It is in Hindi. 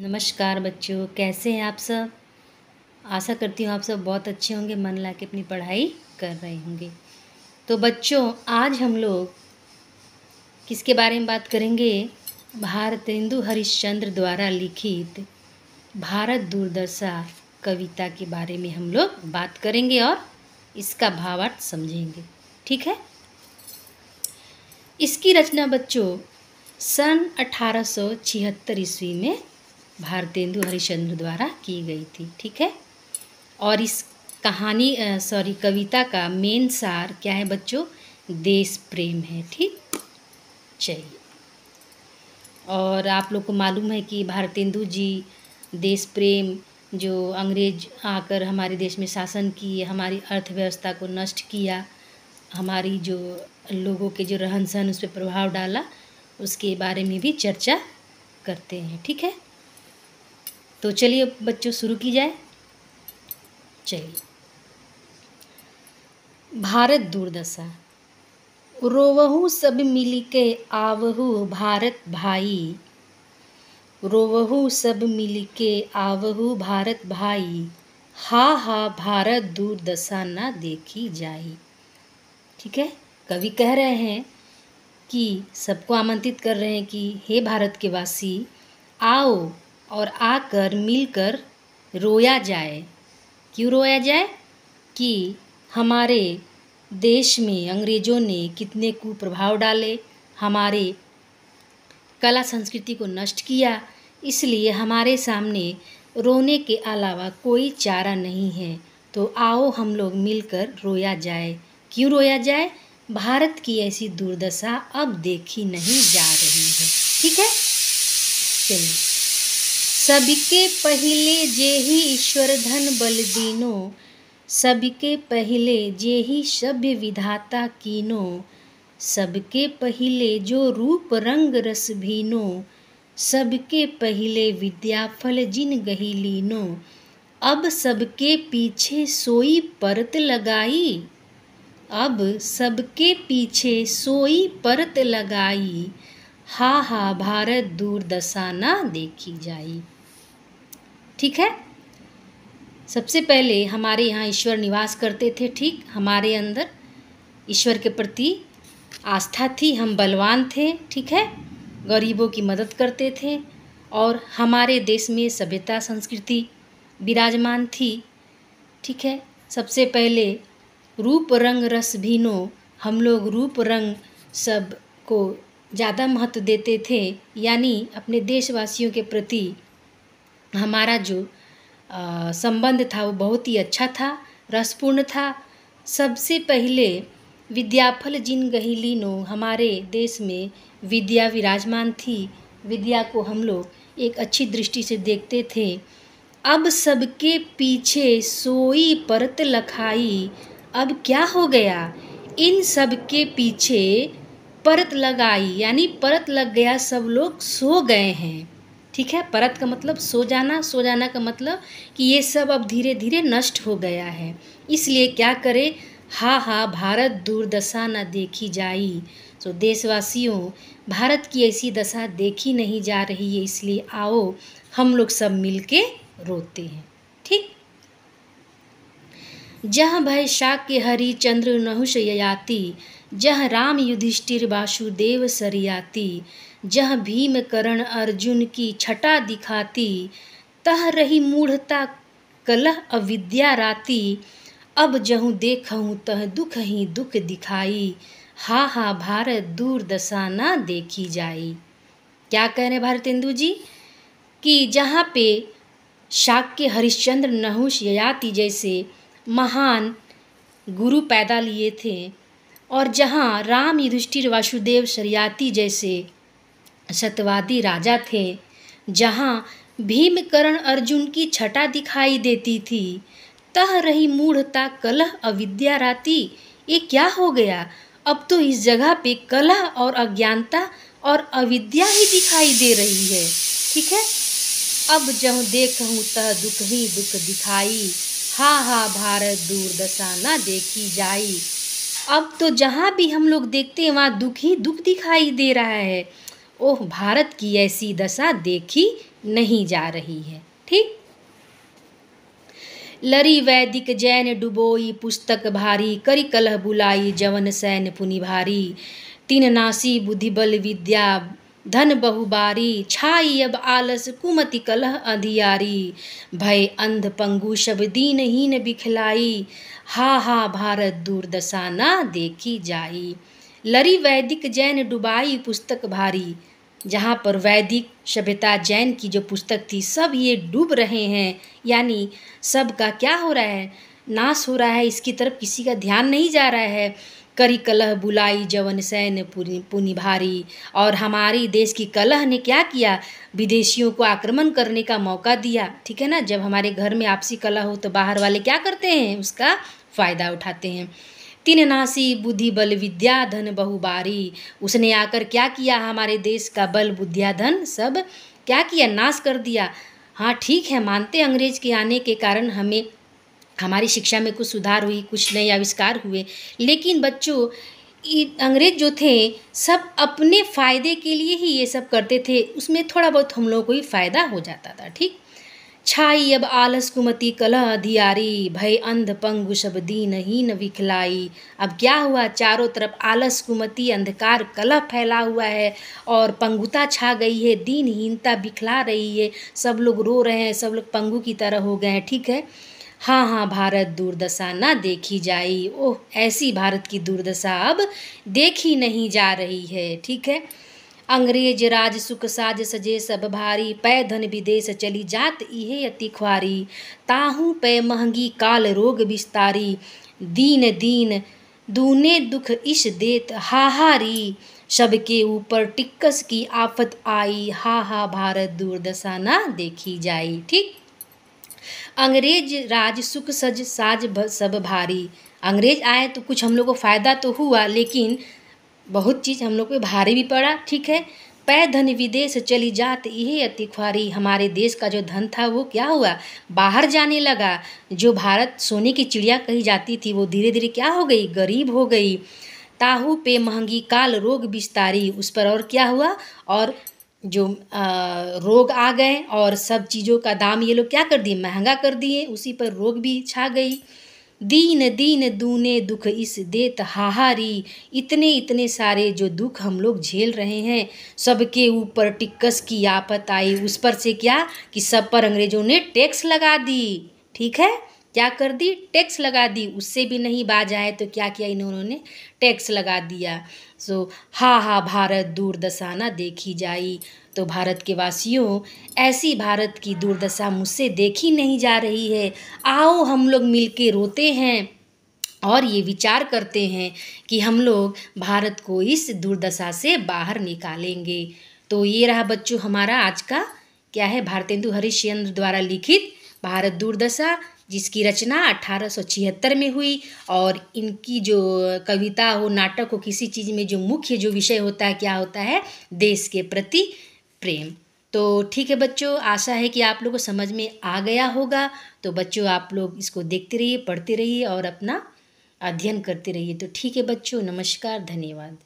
नमस्कार बच्चों, कैसे हैं आप सब। आशा करती हूँ आप सब बहुत अच्छे होंगे, मन लगा के अपनी पढ़ाई कर रहे होंगे। तो बच्चों, आज हम लोग किसके बारे में बात करेंगे? भारतेंदु हरिश्चंद्र द्वारा लिखित भारत दुर्दशा कविता के बारे में हम लोग बात करेंगे और इसका भावार्थ समझेंगे। ठीक है। इसकी रचना बच्चों सन 1876 ईस्वी में भारतेंदु हरिश्चंद्र द्वारा की गई थी। ठीक है। और इस कविता का मेन सार क्या है बच्चों? देश प्रेम है। ठीक। चलिए, और आप लोग को मालूम है कि भारतेंदु जी देश प्रेम, जो अंग्रेज आकर हमारे देश में शासन किए, हमारी अर्थव्यवस्था को नष्ट किया, हमारी जो लोगों के जो रहन सहन उस पर प्रभाव डाला, उसके बारे में भी चर्चा करते हैं। ठीक है। तो चलिए बच्चों, शुरू की जाए। चलिए, भारत दुर्दशा। रोवहु सब मिलके आवहु भारत भाई, रोवहु सब मिलके आवहु भारत भाई, हा हा भारत दुर्दशा ना देखी जाई। ठीक है। कवि कह रहे हैं कि सबको आमंत्रित कर रहे हैं कि हे भारत के वासी, आओ और आकर मिलकर रोया जाए। क्यों रोया जाए? कि हमारे देश में अंग्रेज़ों ने कितने कुप्रभाव डाले, हमारे कला संस्कृति को नष्ट किया, इसलिए हमारे सामने रोने के अलावा कोई चारा नहीं है। तो आओ हम लोग मिलकर रोया जाए। क्यों रोया जाए? भारत की ऐसी दुर्दशा अब देखी नहीं जा रही है। ठीक है। चलिए, सबके पहिले जेहि ईश्वर धन बल दीनो, सबके पहिले जेहि सभ्य विधाता कीनो, सबके पहिले जो रूप रंग रस भीनो, सबके पहिले विद्या फल जिन गही लीनो, अब सबके पीछे सोई परत लगाई, अब सबके पीछे सोई परत लगाई, हा हा भारत दुर्दशा ना देखी जाई। ठीक है। सबसे पहले हमारे यहाँ ईश्वर निवास करते थे। ठीक। हमारे अंदर ईश्वर के प्रति आस्था थी, हम बलवान थे। ठीक है। गरीबों की मदद करते थे और हमारे देश में सभ्यता संस्कृति विराजमान थी। ठीक है। सबसे पहले रूप रंग रस भीनो, हम लोग रूप रंग सब को ज़्यादा महत्व देते थे, यानी अपने देशवासियों के प्रति हमारा जो संबंध था वो बहुत ही अच्छा था, रसपूर्ण था। सबसे पहले विद्याफल जिन गही लीनो, हमारे देश में विद्या विराजमान थी, विद्या को हम लोग एक अच्छी दृष्टि से देखते थे। अब सबके पीछे सोई परत लखाई, अब क्या हो गया? इन सब के पीछे परत लगाई, यानी परत लग गया, सब लोग सो गए हैं। ठीक है। परत का मतलब सो जाना, सो जाना का मतलब कि ये सब अब धीरे धीरे नष्ट हो गया है। इसलिए क्या करे? हा हा भारत दुर्दशा न देखी जाई। तो देशवासियों, भारत की ऐसी दशा देखी नहीं जा रही है, इसलिए आओ हम लोग सब मिलके रोते हैं। ठीक। जह भय शाक्य हरिचंद्र नहुष ययाति, जह राम युधिष्ठिर वासुदेव सरियाती, जह भीम कर्ण अर्जुन की छटा दिखाती, तह रही मूढ़ता कलह अविद्या राती, अब जहूँ देखहूँ तह दुख ही दुख दिखाई, हा हा भारत दुर्दशा ना देखी जाई। क्या कह रहे भारतेंदु जी? कि जहाँ पे शाक्य हरिश्चंद्र नहुष ययाति जैसे महान गुरु पैदा लिए थे, और जहाँ राम युधिष्ठिर वासुदेव सरियाती जैसे सत्यवादी राजा थे, जहाँ भीम कर्ण अर्जुन की छटा दिखाई देती थी, तह रही मूढ़ता कलह अविद्या राती, ये क्या हो गया? अब तो इस जगह पे कलह और अज्ञानता और अविद्या ही दिखाई दे रही है। ठीक है। अब जहाँ देखहूँ तह दुख ही दुख दिखाई, हा हा भारत दुर्दशा ना देखी जाई। अब तो जहाँ भी हम लोग देखते हैं वहाँ दुख ही दुख दिखाई दे रहा है। ओह, भारत की ऐसी दशा देखी नहीं जा रही है। ठीक। लरी वैदिक जैन डुबोई पुस्तक भारी, करी कलह बुलाई जवन सैन पुनि भारी। तीन नासी बुद्धि बल विद्या धन बहुबारी, छाई अब आलस कुमति कलह अंधियारी। भय अंध पंगु शब दीनहीन बिखलाई, हा हा भारत दुर्दशा ना देखी जाई। लरी वैदिक जैन डुबाई पुस्तक भारी, जहाँ पर वैदिक सभ्यता जैन की जो पुस्तक थी सब ये डूब रहे हैं, यानी सब का क्या हो रहा है, नाश हो रहा है, इसकी तरफ किसी का ध्यान नहीं जा रहा है। करी कलह बुलाई जवन सैन पुनि भारी, और हमारी देश की कलह ने क्या किया, विदेशियों को आक्रमण करने का मौका दिया। ठीक है ना, जब हमारे घर में आपसी कलह हो तो बाहर वाले क्या करते हैं, उसका फ़ायदा उठाते हैं। तीन नासी बुद्धि बल विद्या धन बहुबारी, उसने आकर क्या किया, हमारे देश का बल बुद्धिया धन सब क्या किया, नाश कर दिया। हाँ ठीक है, मानते अंग्रेज के आने के कारण हमें हमारी शिक्षा में कुछ सुधार हुई, कुछ नए आविष्कार हुए, लेकिन बच्चों अंग्रेज जो थे सब अपने फ़ायदे के लिए ही ये सब करते थे, उसमें थोड़ा बहुत हम लोगों को ही फ़ायदा हो जाता था। ठीक। छाई अब आलस कुमति कलह अधियारी, भय अंध पंगु शब दीनहीन विखलाई। अब क्या हुआ, चारों तरफ आलस कुमति अंधकार कलह फैला हुआ है और पंगुता छा गई है, दीनहीनता बिखला रही है, सब लोग रो रहे हैं, सब लोग पंगु की तरह हो गए हैं। ठीक है। हाँ हाँ भारत दुर्दशा ना देखी जाई, ओह ऐसी भारत की दुर्दशा अब देखी नहीं जा रही है। ठीक है। अंग्रेज राज सुख साज सजे सब भारी, पै धन विदेश चली जात इहे अति ख्वारी। ताहू पै महंगी काल रोग विस्तारी, दीन दीन दूने दुख इस देत हाहारी। सबके ऊपर टिक्कस की आफत आई, हा हा भारत दुर्दशा ना देखी जाई। ठीक। अंग्रेज राज सुख सज साज सब भारी, अंग्रेज आए तो कुछ हम लोग को फ़ायदा तो हुआ, लेकिन बहुत चीज़ हम लोग पे भारी भी पड़ा। ठीक है। पै धन विदेश चली जात यही अति ख्वारी, हमारे देश का जो धन था वो क्या हुआ, बाहर जाने लगा। जो भारत सोने की चिड़िया कही जाती थी वो धीरे धीरे क्या हो गई, गरीब हो गई। ताहू पे महंगी काल रोग विस्तारी, उस पर और क्या हुआ, और जो रोग आ गए और सब चीज़ों का दाम ये लोग क्या कर दिए, महंगा कर दिए, उसी पर रोग भी छा गई। दीन दीन दूने दुख इस देत हाहारी, इतने इतने सारे जो दुख हम लोग झेल रहे हैं, सबके ऊपर टिक्कस की आफत आई। उस पर से क्या कि सब पर अंग्रेजों ने टैक्स लगा दी। ठीक है, क्या कर दी, टैक्स लगा दी। उससे भी नहीं बाज आए तो क्या किया इन्होंने, टैक्स लगा दिया। सो हा हा भारत दुर्दशा ना देखी जाई। तो भारत के वासियों, ऐसी भारत की दुर्दशा मुझसे देखी नहीं जा रही है। आओ हम लोग मिलके रोते हैं और ये विचार करते हैं कि हम लोग भारत को इस दुर्दशा से बाहर निकालेंगे। तो ये रहा बच्चों हमारा आज का क्या है, भारतेंदु हरिश्चंद्र द्वारा लिखित भारत दुर्दशा, जिसकी रचना 1876 में हुई। और इनकी जो कविता हो, नाटक हो, किसी चीज़ में जो मुख्य जो विषय होता है क्या होता है, देश के प्रति प्रेम। तो ठीक है बच्चों, आशा है कि आप लोगों को समझ में आ गया होगा। तो बच्चों आप लोग इसको देखते रहिए, पढ़ते रहिए और अपना अध्ययन करते रहिए। तो ठीक है बच्चों, नमस्कार, धन्यवाद।